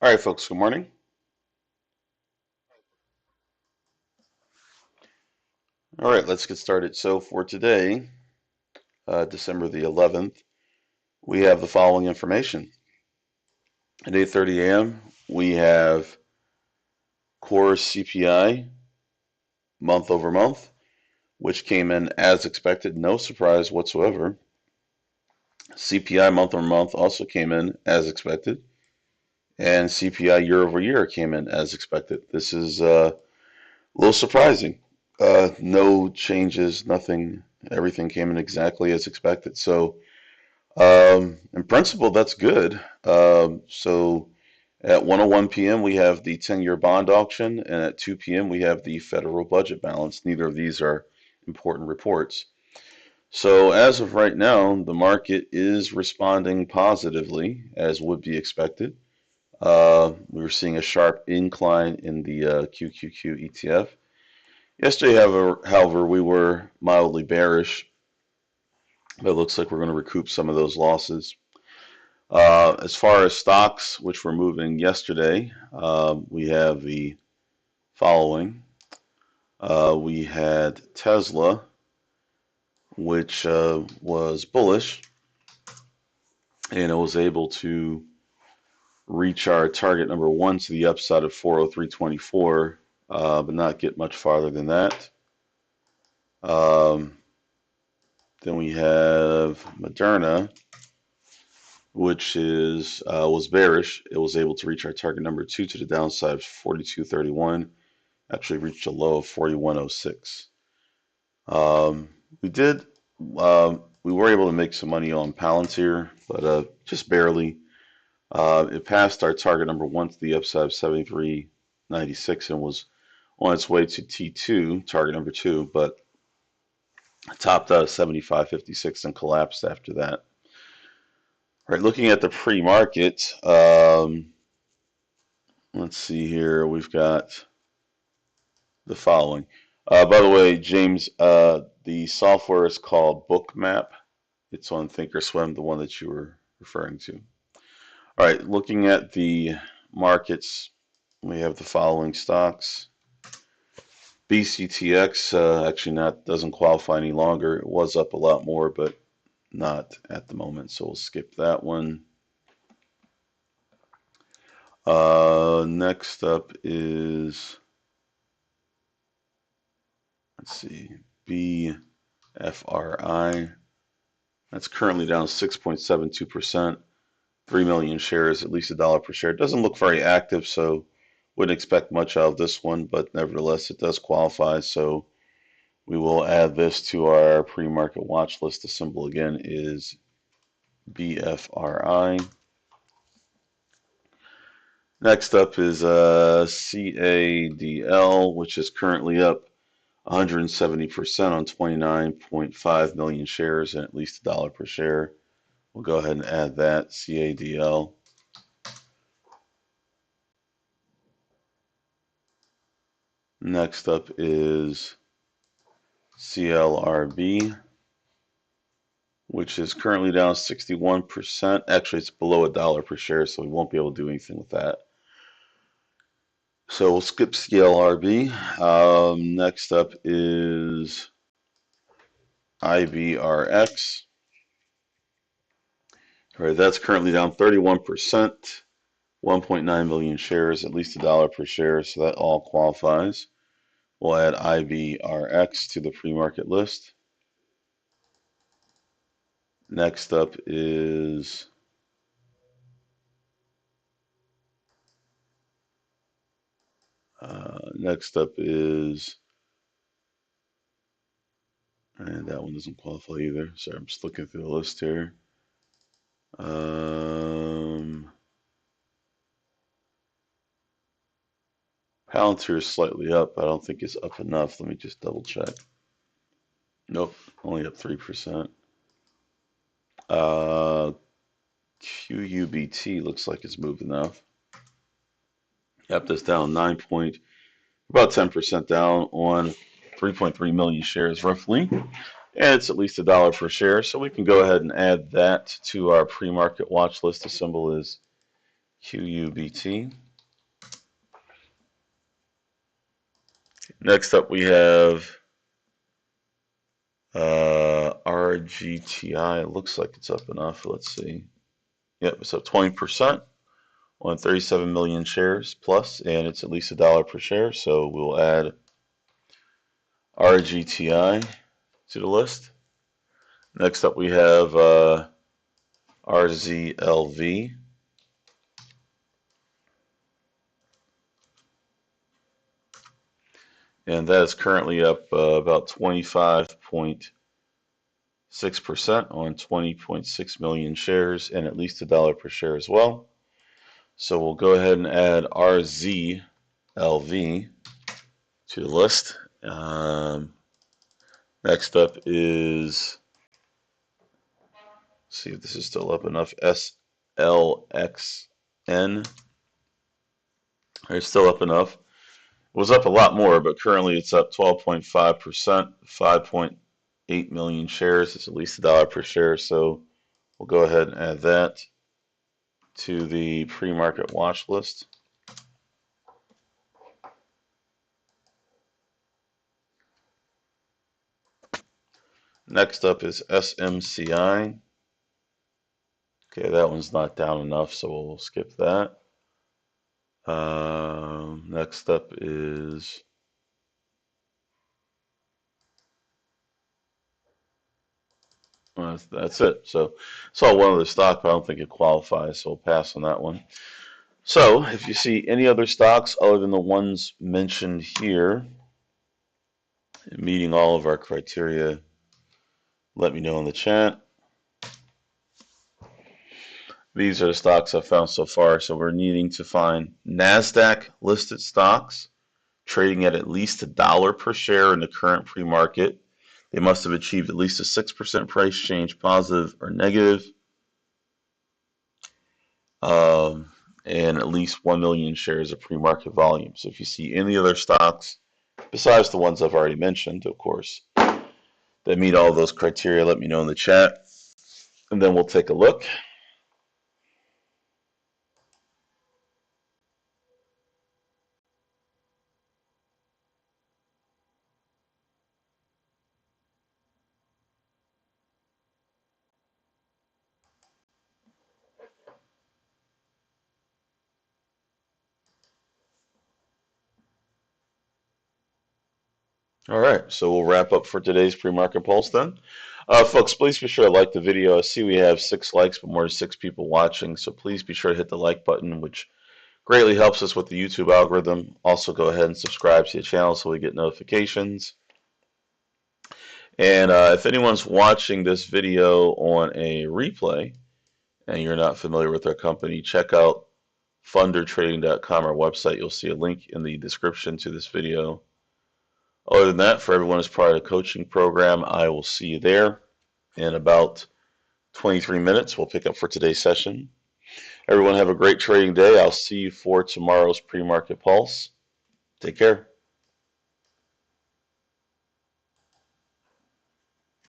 All right, folks, good morning. All right, let's get started. So for today, December the 11th, we have the following information. At 8:30 a.m., we have core CPI month over month, which came in as expected, no surprise whatsoever. CPI month over month also came in as expected, and CPI year over year came in as expected. This is a little surprising. No changes, nothing. Everything came in exactly as expected. So, in principle, that's good. So at 1:01 p.m. we have the 10-year bond auction, and at 2 p.m. we have the federal budget balance. Neither of these are important reports. So as of right now, the market is responding positively, as would be expected. We were seeing a sharp incline in the QQQ ETF. Yesterday, however, we were mildly bearish, but it looks like we're going to recoup some of those losses. As far as stocks, which were moving yesterday, we have the following. We had Tesla, which was bullish, and it was able to reach our target number one to the upside of 403.24, but not get much farther than that. Um, then we have Moderna, which is was bearish. It was able to reach our target number two to the downside of 42.31. Actually reached a low of 41.06. Um, we did. We were able to make some money on Palantir, but just barely. It passed our target number one to the upside of 73.96 and was on its way to T2, target number two, but topped out at 75.56 and collapsed after that. All right, looking at the pre-market, let's see here. We've got the following. By the way, James, the software is called Bookmap. It's on Thinkorswim, the one that you were referring to. All right, looking at the markets, we have the following stocks. BCTX actually not doesn't qualify any longer. It was up a lot more, but not at the moment, so we'll skip that one. Next up is, let's see, BFRI. That's currently down 6.72%, 3 million shares, at least $1 per share. It doesn't look very active, so wouldn't expect much out of this one, but nevertheless, it does qualify. So we will add this to our pre-market watch list. The symbol again is BFRI. Next up is CADL, which is currently up 170% on 29.5 million shares and at least $1 per share. We'll go ahead and add that, CADL. Next up is CLRB, which is currently down 61%. Actually, it's below $1 per share, so we won't be able to do anything with that. So we'll skip CLRB. Next up is IBRX. All right, that's currently down 31%, 1.9 million shares, at least $1 per share, so that all qualifies. We'll add IBRX to the pre-market list. Next up is and that one doesn't qualify either. Sorry, I'm just looking through the list here. Palantir is slightly up. I don't think it's up enough. Let me just double check. Nope, only up 3%. QUBT looks like it's moved enough. Yep, that's down about 10% down on 3.3 million shares roughly. And it's at least $1 per share. So we can go ahead and add that to our pre-market watch list. The symbol is QUBT. Next up we have RGTI. It looks like it's up enough. Let's see. Yep, it's up 20% on 37 million shares plus, and it's at least $1 per share. So we'll add RGTI to the list. Next up we have RZLV. And that is currently up about 25.6% on 20.6 million shares and at least $1 per share as well. So we'll go ahead and add RZLV to the list. Next up is, see if this is still up enough, SLXN. It's still up enough. It was up a lot more, but currently it's up 12.5%, 5.8 million shares. It's at least $1 per share. So we'll go ahead and add that to the pre-market watch list. Next up is SMCI. Okay, that one's not down enough, so we'll skip that. Next up is that's it. So saw one other stock, but I don't think it qualifies, so we'll pass on that one. So if you see any other stocks other than the ones mentioned here, meeting all of our criteria, let me know in the chat. These are the stocks I've found so far. So we're needing to find NASDAQ listed stocks trading at least $1 per share in the current pre-market. They must have achieved at least a 6% price change, positive or negative, and at least 1 million shares of pre-market volume. So if you see any other stocks, besides the ones I've already mentioned, of course, that meet all those criteria, let me know in the chat, and then we'll take a look. All right, so we'll wrap up for today's pre-market pulse then. Folks, please be sure to like the video. I see we have 6 likes, but more than 6 people watching, so please be sure to hit the like button, which greatly helps us with the YouTube algorithm. Also, go ahead and subscribe to the channel so we get notifications. And if anyone's watching this video on a replay and you're not familiar with our company, check out fundertrading.com, our website. You'll see a link in the description to this video. Other than that, for everyone who's part of the coaching program, I will see you there in about 23 minutes. We'll pick up for today's session. Everyone have a great trading day. I'll see you for tomorrow's pre-market pulse. Take care.